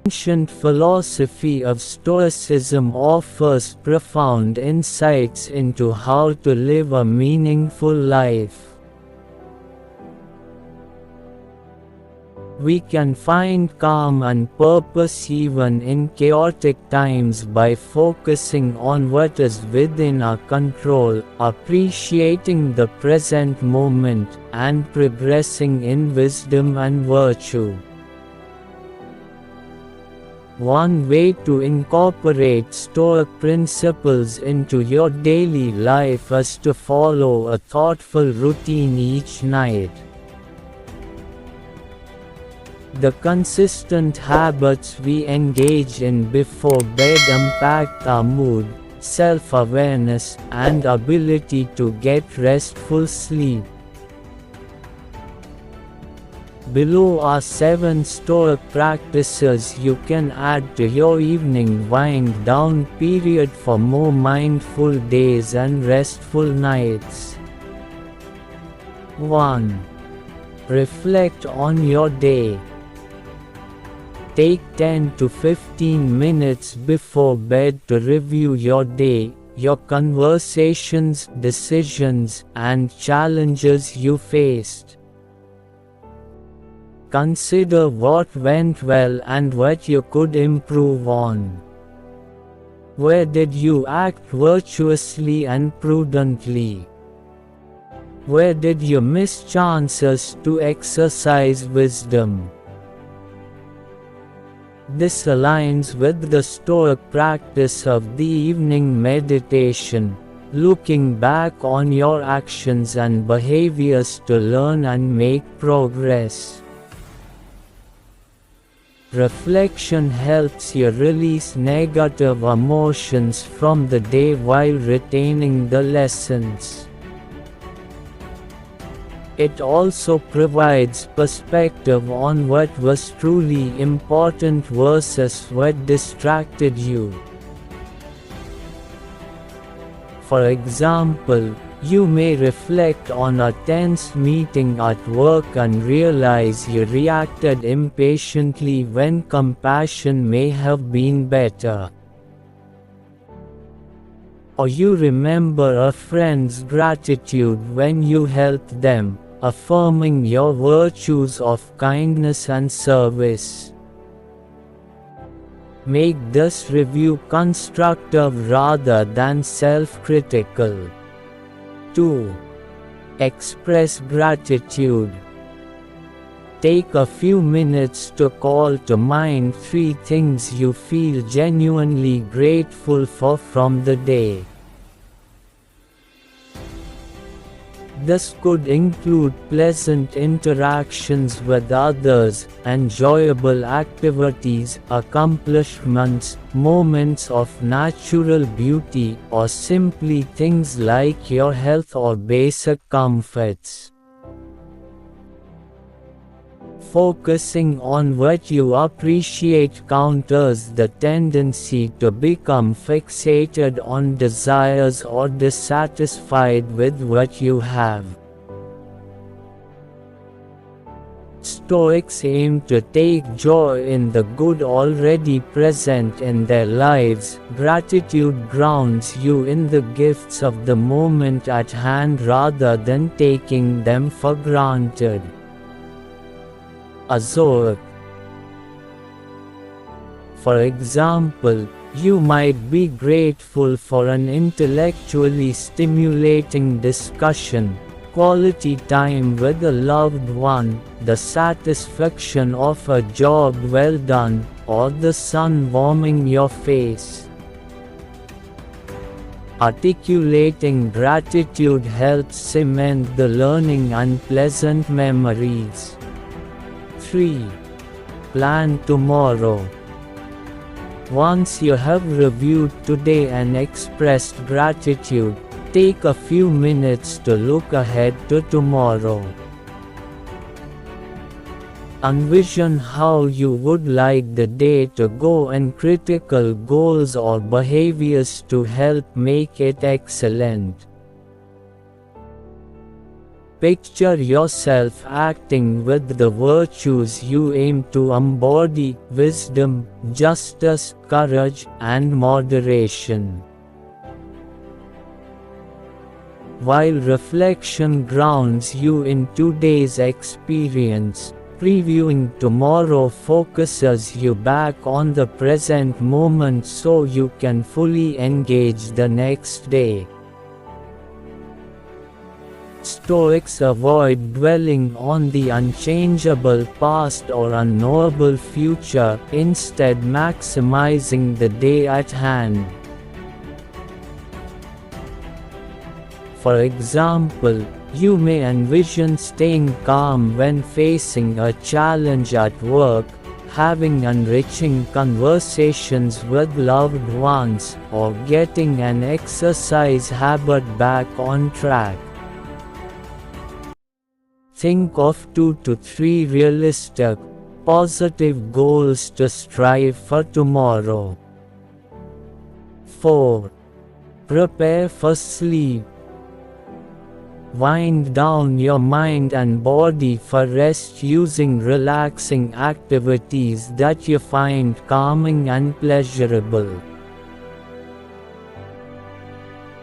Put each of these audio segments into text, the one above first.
ancient philosophy of Stoicism offers profound insights into how to live a meaningful life. We can find calm and purpose even in chaotic times by focusing on what is within our control, appreciating the present moment, and progressing in wisdom and virtue. One way to incorporate Stoic principles into your daily life is to follow a thoughtful routine each night. The consistent habits we engage in before bed impact our mood, self-awareness, and ability to get restful sleep. Below are 7 Stoic practices you can add to your evening wind-down period for more mindful days and restful nights. 1. Reflect on your day. Take 10 to 15 minutes before bed to review your day, your conversations, decisions, and challenges you faced. Consider what went well and what you could improve on. Where did you act virtuously and prudently? Where did you miss chances to exercise wisdom? This aligns with the Stoic practice of the evening meditation, looking back on your actions and behaviors to learn and make progress. Reflection helps you release negative emotions from the day while retaining the lessons. It also provides perspective on what was truly important versus what distracted you. For example, you may reflect on a tense meeting at work and realize you reacted impatiently when compassion may have been better. Or you remember a friend's gratitude when you helped them, affirming your virtues of kindness and service. Make this review constructive rather than self-critical. 2. Express gratitude. Take a few minutes to call to mind 3 things you feel genuinely grateful for from the day. This could include pleasant interactions with others, enjoyable activities, accomplishments, moments of natural beauty, or simply things like your health or basic comforts. Focusing on what you appreciate counters the tendency to become fixated on desires or dissatisfied with what you have. Stoics aim to take joy in the good already present in their lives. Gratitude grounds you in the gifts of the moment at hand rather than taking them for granted. A Stoic. For example, you might be grateful for an intellectually stimulating discussion, quality time with a loved one, the satisfaction of a job well done, or the sun warming your face. Articulating gratitude helps cement the learning and pleasant memories. 3. Plan tomorrow. Once you have reviewed today and expressed gratitude, take a few minutes to look ahead to tomorrow. Envision how you would like the day to go and critical goals or behaviors to help make it excellent. Picture yourself acting with the virtues you aim to embody: wisdom, justice, courage, and moderation. While reflection grounds you in today's experience, previewing tomorrow focuses you back on the present moment so you can fully engage the next day. Stoics avoid dwelling on the unchangeable past or unknowable future, instead maximizing the day at hand. For example, you may envision staying calm when facing a challenge at work, having enriching conversations with loved ones, or getting an exercise habit back on track. Think of 2 to 3 realistic, positive goals to strive for tomorrow. 4. Prepare for sleep. Wind down your mind and body for rest using relaxing activities that you find calming and pleasurable.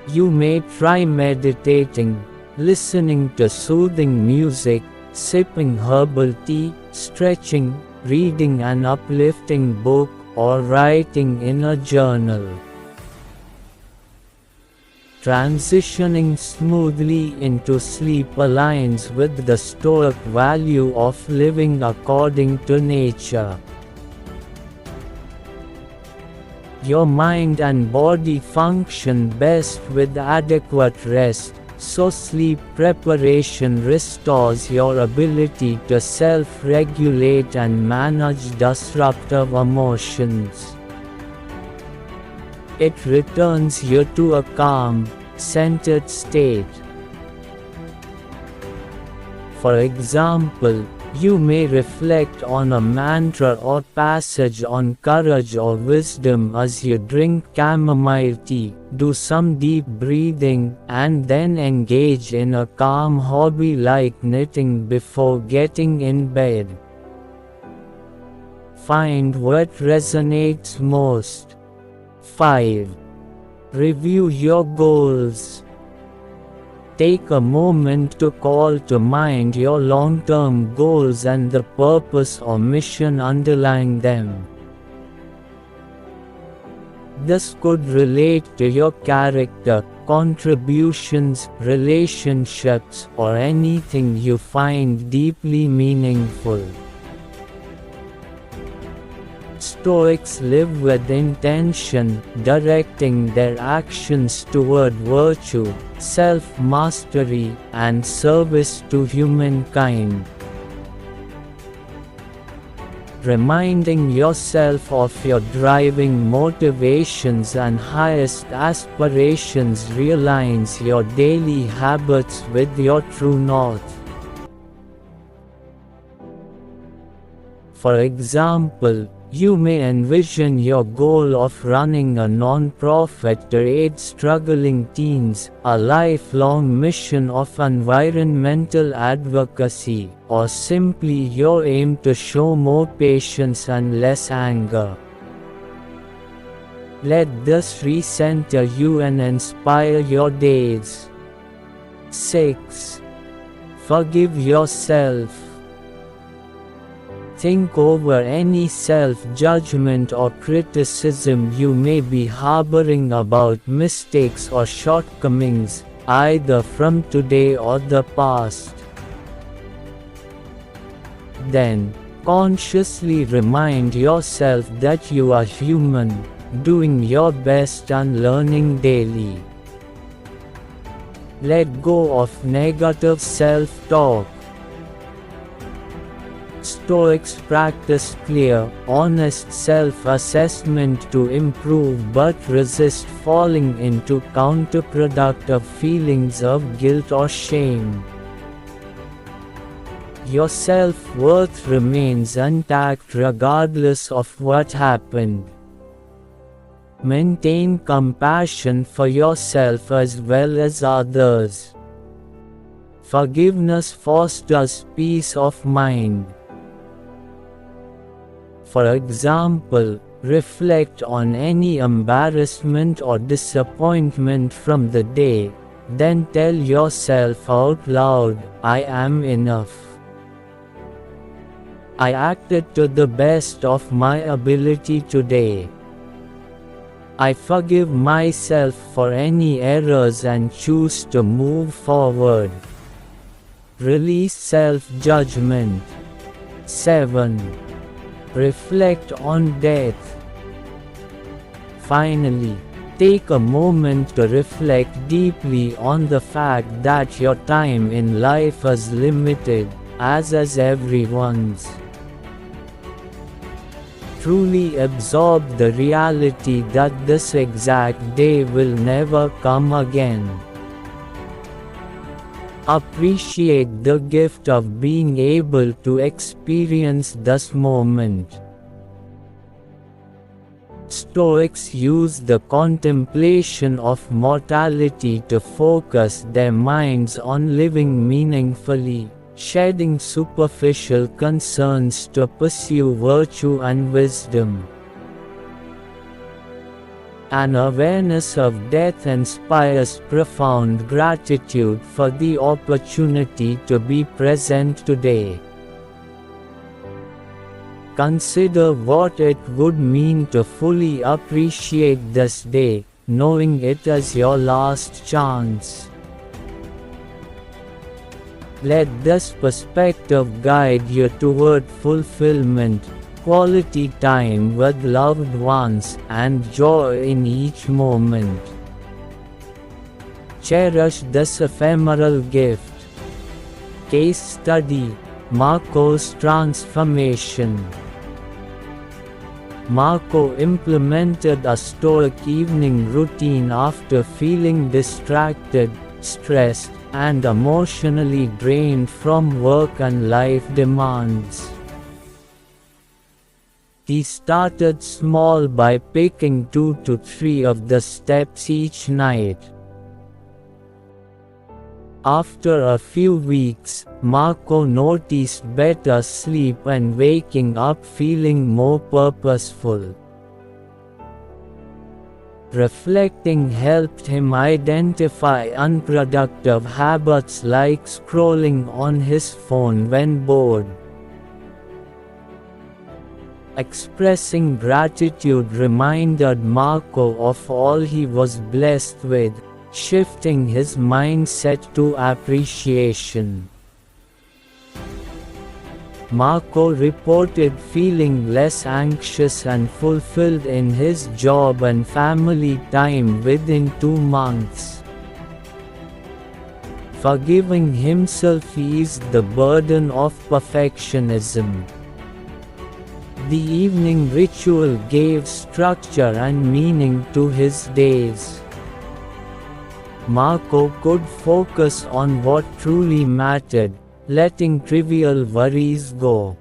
You may try meditating, listening to soothing music, sipping herbal tea, stretching, reading an uplifting book, or writing in a journal. Transitioning smoothly into sleep aligns with the Stoic value of living according to nature. Your mind and body function best with adequate rest, so sleep preparation restores your ability to self-regulate and manage disruptive emotions. It returns you to a calm, centered state. For example, you may reflect on a mantra or passage on courage or wisdom as you drink chamomile tea, do some deep breathing, and then engage in a calm hobby like knitting before getting in bed. Find what resonates most. 5. Review your goals. Take a moment to call to mind your long-term goals and the purpose or mission underlying them. This could relate to your character, contributions, relationships, or anything you find deeply meaningful. Stoics live with intention, directing their actions toward virtue, self-mastery, and service to humankind. Reminding yourself of your driving motivations and highest aspirations realigns your daily habits with your true north. For example, you may envision your goal of running a non-profit to aid struggling teens, a lifelong mission of environmental advocacy, or simply your aim to show more patience and less anger. Let this recenter you and inspire your days. 6. Forgive yourself. Think over any self-judgment or criticism you may be harboring about mistakes or shortcomings, either from today or the past. Then, consciously remind yourself that you are human, doing your best and learning daily. Let go of negative self-talk. Stoics practice clear, honest self-assessment to improve but resist falling into counterproductive feelings of guilt or shame. Your self-worth remains intact regardless of what happened. Maintain compassion for yourself as well as others. Forgiveness fosters peace of mind. For example, reflect on any embarrassment or disappointment from the day, then tell yourself out loud, "I am enough. I acted to the best of my ability today. I forgive myself for any errors and choose to move forward." Release self-judgment. 7. Reflect on death. Finally, take a moment to reflect deeply on the fact that your time in life is limited, as is everyone's. Truly absorb the reality that this exact day will never come again. Appreciate the gift of being able to experience this moment. Stoics use the contemplation of mortality to focus their minds on living meaningfully, shedding superficial concerns to pursue virtue and wisdom. An awareness of death inspires profound gratitude for the opportunity to be present today. Consider what it would mean to fully appreciate this day, knowing it is your last chance. Let this perspective guide you toward fulfillment, quality time with loved ones, and joy in each moment. Cherish this ephemeral gift. Case study: Marco's transformation. Marco implemented a Stoic evening routine after feeling distracted, stressed, and emotionally drained from work and life demands. He started small by picking 2 to 3 of the steps each night. After a few weeks, Marco noticed better sleep and waking up feeling more purposeful. Reflecting helped him identify unproductive habits like scrolling on his phone when bored. Expressing gratitude reminded Marco of all he was blessed with, shifting his mindset to appreciation. Marco reported feeling less anxious and fulfilled in his job and family time within 2 months. Forgiving himself eased the burden of perfectionism. The evening ritual gave structure and meaning to his days. Marco could focus on what truly mattered, letting trivial worries go.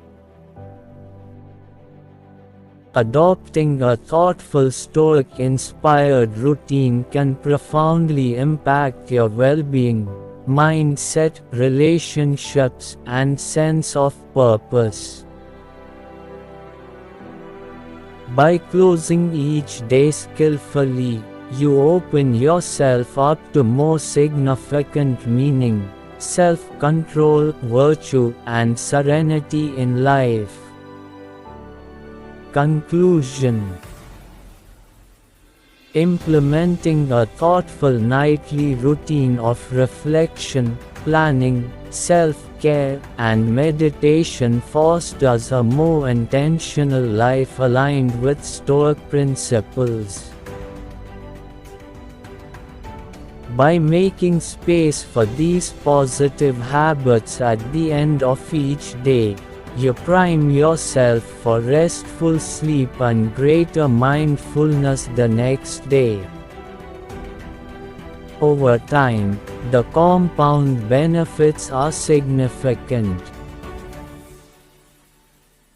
Adopting a thoughtful Stoic-inspired routine can profoundly impact your well-being, mindset, relationships, and sense of purpose. By closing each day skillfully, you open yourself up to more significant meaning, self-control, virtue, and serenity in life. Conclusion: implementing a thoughtful nightly routine of reflection, planning, self-care, and meditation fosters a more intentional life aligned with Stoic principles. By making space for these positive habits at the end of each day, you prime yourself for restful sleep and greater mindfulness the next day. Over time, the compound benefits are significant.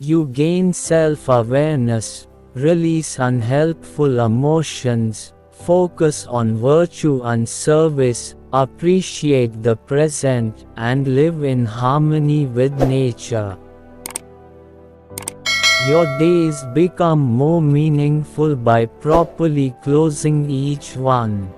You gain self-awareness, release unhelpful emotions, focus on virtue and service, Appreciate the present and live in harmony with nature. Your days become more meaningful by properly closing each one.